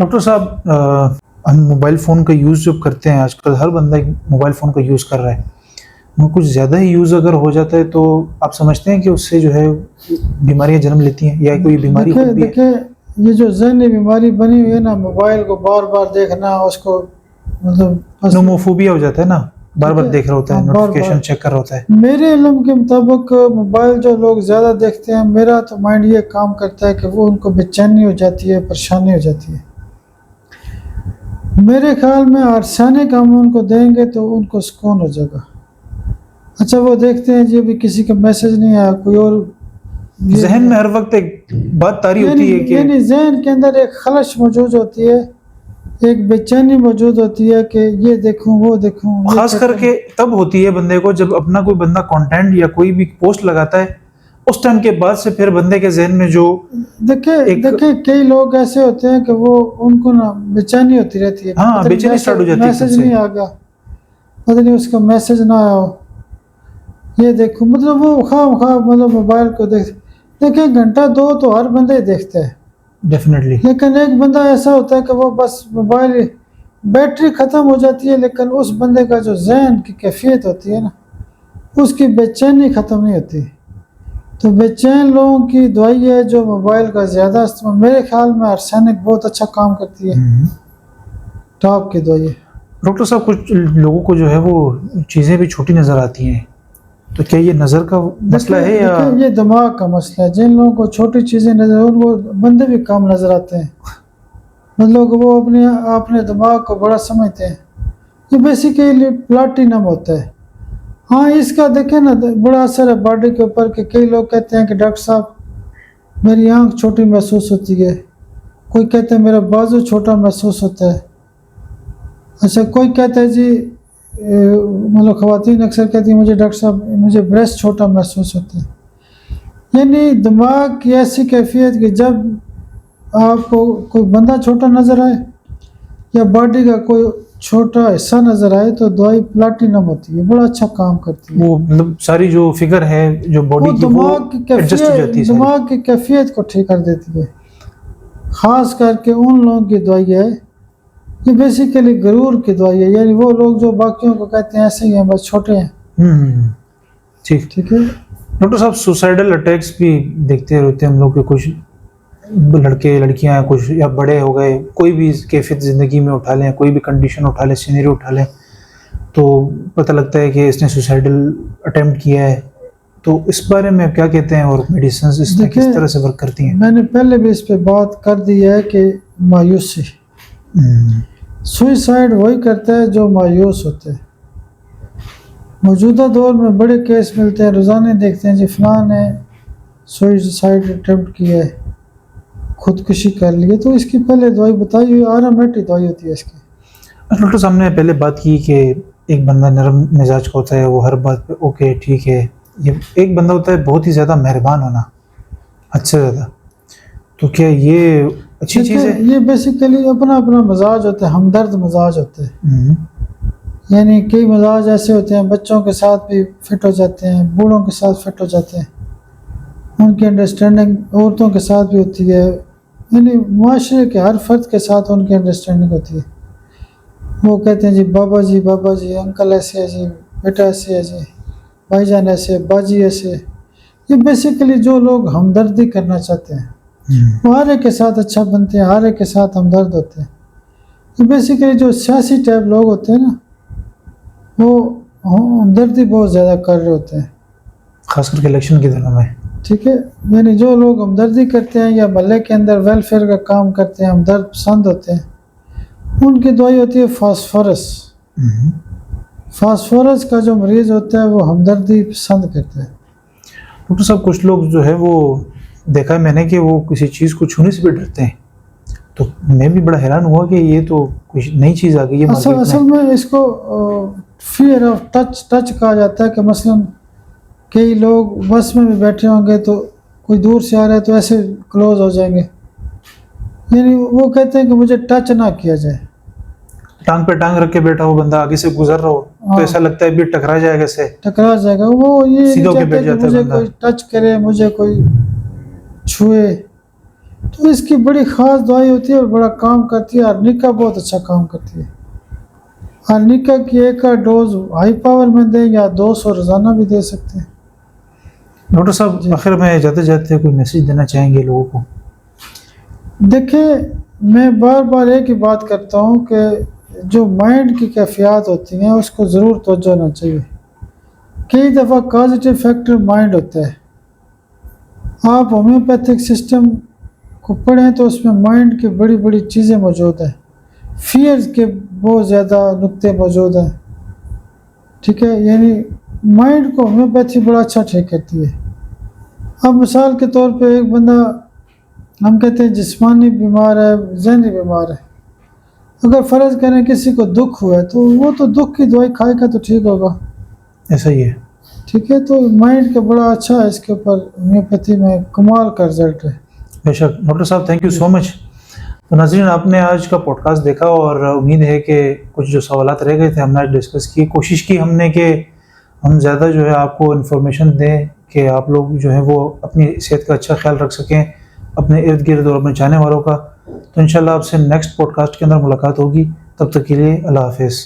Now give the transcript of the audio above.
Doctor साहब, हम mobile phone का यूज़ जब करते हैं, आजकल हर बंदा एक मोबाइल फ़ोन का यूज़ कर रहा है। वो कुछ ज़्यादा ही यूज़ अगर हो जाता है तो आप समझते हैं कि उससे जो है बीमारियाँ जन्म लेती हैं या कोई बीमारी देखिए खुद भी है? देखिए ये जो ज़हनी बीमारी बनी हुई है ना, मोबाइल को बार-बार देखना, उसको मतलब बस नोमोफोबिया हो जाता है ना, ठीक बार-बार है। देख रहा होता है, हाँ, नोटिफ़िकेशन बार-बार चेक कर रहा होता है। मेरे इल्म के मुताबिक मोबाइल जो लोग ज़्यादा देखते हैं, मेरा तो माइंड ये काम करता है कि वो उनको बेचैनी हो जाती है, परेशानी हो जाती है। मेरे ख़्याल में आर्सेनिक हम उनको देंगे तो उनको सुकून हो जाएगा। अच्छा वो देखते हैं जी अभी किसी का मैसेज नहीं आया, कोई और ये ज़हन नहीं में है। हर वक़्त एक बात तारी यानी होती है कि यानी ज़हन के अंदर एक खलश मौजूद होती है, एक बेचैनी मौजूद होती है कि ये देखूँ, वो देखूँ, ये ख़ास चेक करूँ। करके तब होती है बंदे को जब अपना कोई बंदा कंटेंट या कोई भी पोस्ट लगाता है, उस टाइम के बाद से फिर बंदे के ज़हन में जो देखिए एक देखिए कई लोग ऐसे होते हैं कि वो उनको ना बेचैनी होती रहती है, हाँ, पता नहीं बेचैनी स्टार्ट हो जाती है खुद मैसेज से। नहीं आ गया, पता नहीं उसका मैसेज ना आया हो, ये देखो मतलब वो खाम-खा मतलब मोबाइल को देखिए घंटा 2 तो हर बंदा ही देखता है, डेफ़िनिटली। लेकिन एक बंदा ऐसा होता है कि वो बस मोबाइल बैटरी ख़त्म हो जाती है, लेकिन उस बंदे का जो ज़हन की कैफ़ियत होती है ना, उसकी बेचैनी ख़त्म नहीं होती। तो बेचैन लोगों की दवाई है जो मोबाइल का ज़्यादा इस्तेमाल, मेरे ख़्याल में आर्सेनिक बहुत अच्छा काम करती है, हुँ। टॉप की दवाई है। डॉक्टर साहब, कुछ लोगों को जो है वो चीज़ें भी छोटी नज़र आती हैं, तो क्या ये नज़र का मसला देखिए है या देखिए ये दिमाग का मसला है, जिन लोगों को छोटी चीज़ें नज़र उनको बंदे भी कम नज़र आते हैं, मतलब वो अपने दिमाग को बड़ा समझते हैं। ये बेसिकली प्लैटिनम होता है। हाँ, इसका देखें ना बड़ा असर है बॉडी के ऊपर कि कई लोग कहते हैं कि डॉक्टर साहब मेरी आँख छोटी महसूस होती है, कोई कहता है मेरा बाजू छोटा महसूस होता है। अच्छा कोई कहता है जी मतलब ख़वातीन अक्सर कहती हैं मुझे डॉक्टर साहब मुझे ब्रेस्ट छोटा महसूस होता है। यानी दिमाग की ऐसी कैफ़ियत कि जब आपको कोई बंदा छोटा नज़र आए या बॉडी का कोई छोटा हिस्सा नज़र आए तो दवाई प्लैटिनम होती है, बड़ा अच्छा काम करती है। वो मतलब सारी जो फ़िगर है जो वो बॉडी की वो एडजस्ट हो जाती है सारी? दिमाग की कैफ़ियत को ठीक कर देती है। ख़ास करके उन लोगों की दवाई है, ये बेसिकली गरूर की दवाई है, यानी वो लोग जो बाकियों को कहते हैं ऐसे ही हैं, बस छोटे हैं, हुँ। ठीक। ठीक है? डॉक्टर साहब, सुसाइडल अटैक्स भी देखते रहते हैं हम लोग के, कुछ लड़के लड़कियां कुछ या बड़े हो गए, कोई भी कैफियत ज़िंदगी में उठा लें, कोई भी कंडीशन उठा लें, सिनेरियो उठा लें, तो पता लगता है कि इसने सुसाइडल अटेम्प्ट किया है। तो इस बारे में आप क्या कहते हैं और मेडिसिन्स इसमें किस देखिए, तरह से वर्क करती हैं? मैंने पहले भी इस पे बात कर दी है कि मायूसी, हुँ। सुसाइड वही करता है जो मायूस होता है। मौजूदा दौर में बड़े केस मिलते हैं, रोज़ाना देखते हैं जी फलां ने सुसाइड अटेम्प्ट किया है, खुदकुशी कर ली है, तो इसकी पहले दवाई बताई हुई ऑटोमेटिक दवाई होती है इसकी। डॉक्टर साहब ने पहले बात की कि एक बंदा नरम मिजाज का होता है, वो हर बात पे ओके ठीक है। ये एक बंदा होता है बहुत ही ज़्यादा मेहरबान होना, हद से ज़्यादा। तो क्या ये अच्छी चीज़ देखिए, है? ये बेसिकली अपना-अपना मिज़ाज होता है, हमदर्द मिज़ाज होता है। हुँ। यानी कई मिज़ाज ऐसे होते हैं बच्चों के साथ भी फिट हो जाते हैं, बूढ़ों के साथ फिट हो जाते हैं। उनकी अंडरस्टैंडिंग औरतों के साथ भी होती है, यानी मुआशरे के हर फ़र्द के साथ उनकी अंडरस्टैंडिंग होती है। वो कहते हैं जी बाबा जी, अंकल ऐसे है जी, बेटा ऐसे है जी, भाईजान ऐसे, बाजी ऐसे। ये बेसिकली जो लोग हमदर्दी करना चाहते हैं, हुँ। वो हर एक के साथ अच्छा बनते हैं, हर एक के साथ हमदर्द होते हैं। ये बेसिकली जो सियासी टाइप लोग होते हैं ना, वो हमदर्दी बहुत ज़्यादा कर रहे होते हैं, ख़ास करके इलेक्शन के दिनों में। ठीक है? यानी जो लोग हमदर्दी करते हैं या मोहल्ले के अंदर वेलफेयर का काम करते हैं, हमदर्द पसंद होते हैं, उनकी दवाई होती है फास्फोरस। हुँ। फास्फोरस का जो मरीज़ होता है वो हमदर्दी पसंद करता है। डॉक्टर साहब, कुछ लोग जो है वो देखा है मैंने कि वो किसी चीज़ को छूने से भी डरते हैं। तो मैं भी बड़ा हैरान हुआ कि ये तो कुछ नई चीज़ आ गई है असल मार्केट असल में। में इसको फ़ियर ऑफ टच कहा जाता है कि मसलन कई लोग बस में भी बैठे होंगे तो कोई दूर से आ रहा है तो ऐसे क्लोज़ हो जाएँगे। यानी वो कहते हैं कि मुझे टच ना किया जाए। टाँग पे टाँग रख के बैठा हो बंदा, आगे से गुज़र रहा हो, तो हाँ, ऐसा लगता है भी टकरा जाएगा इससे, टकरा जाएगा। वो ये सीधा नहीं होके चाहते बैठ कि जाता है मुझे बंदा। कोई टच करे, मुझे कोई छुए। तो इसकी बड़ी ख़ास दवाई होती है और बड़ा काम करती है। अर्निका बहुत अच्छा काम करती है। अर्निका की एक का डोज हाई पावर में दें या 200 रोज़ाना भी दे सकते हैं। डॉक्टर साहब आखिर में जाते जाते कोई मैसेज देना चाहेंगे लोगों को? देखिए, मैं बार बार एक ही बात करता हूँ कि जो माइंड की कैफियत होती हैं उसको ज़रूर तवज्जो होना चाहिए। कई दफ़ा पॉजिटिव फैक्टर माइंड होता है। आप होम्योपैथिक सिस्टम को पढ़ें तो उसमें माइंड की बड़ी बड़ी चीज़ें मौजूद हैं, फियर्स के बहुत ज़्यादा नुक्ते मौजूद हैं। ठीक है, यानी माइंड को होम्योपैथी बड़ा अच्छा ठीक करती है। अब मिसाल के तौर पे एक बंदा, हम कहते हैं जिस्मानी बीमार है, ज़हनी बीमार है, अगर फ़र्ज़ करें किसी को दुख हुआ है तो वो तो दुख की दवाई खाएगा तो ठीक होगा। ऐसा ही है। ठीक है, तो माइंड का बड़ा अच्छा है, इसके ऊपर होम्योपैथी में कमाल का रिजल्ट है। बेशक डॉक्टर साहब, थैंक यू सो मच। तो नाज़रीन, आपने आज का पॉडकास्ट देखा और उम्मीद है कि कुछ जो सवालात रह गए थे हमने आज डिस्कस किए। कोशिश की हमने कि हम ज़्यादा जो है आपको इन्फॉर्मेशन दें कि आप लोग जो है वो अपनी सेहत का अच्छा ख्याल रख सकें, अपने इर्द गिर्द और अपने चाहने वालों का। तो इंशाल्लाह आपसे नेक्स्ट पॉडकास्ट के अंदर मुलाकात होगी। तब तक के लिए अल्लाह हाफ़िज़।